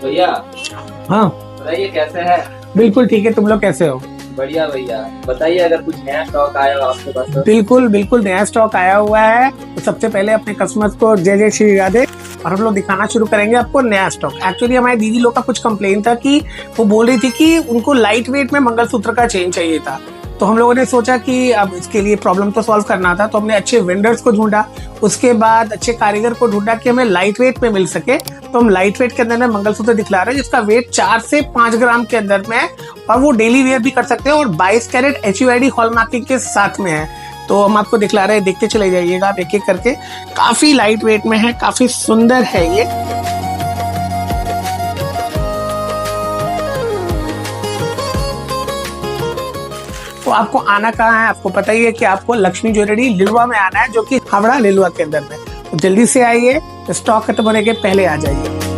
भैया हाँ, बताइए कैसे है। बिल्कुल ठीक है। तुम लोग कैसे हो? बढ़िया भैया। बताइए अगर कुछ नया स्टॉक आया हो आपके पास तो। बिल्कुल बिल्कुल, नया स्टॉक आया हुआ है। तो सबसे पहले अपने कस्टमर्स को जय जय श्री राधे। और हम लोग दिखाना शुरू करेंगे आपको नया स्टॉक। एक्चुअली हमारे दीदी लोग का कुछ कंप्लेन था कि वो बोल रही थी कि उनको लाइट वेट में मंगलसूत्र का चेन चाहिए था। तो हम लोगों ने सोचा कि अब इसके लिए प्रॉब्लम तो सॉल्व करना था, तो हमने अच्छे वेंडर्स को ढूंढा। उसके बाद अच्छे कारीगर को ढूंढा कि हमें लाइट वेट में मिल सके। तो हम लाइट वेट के अंदर में मंगलसूत्र दिखला रहे हैं जिसका वेट 4 से 5 ग्राम के अंदर में है। और वो डेली वेयर भी कर सकते हैं और 22 कैरेट HUID हॉलमार्किंग के साथ में है। तो हम आपको दिखला रहे हैं, देखते चले जाइएगा आप एक एक करके। काफी लाइट वेट में है, काफी सुंदर है ये। तो आपको आना कहाँ है? आपको पता ही है कि आपको लक्ष्मी ज्वेलरी लिलुआ में आना है, जो कि हावड़ा लिलुआ के अंदर में। तो जल्दी से आइए, स्टॉक खत्म होने के पहले आ जाइए।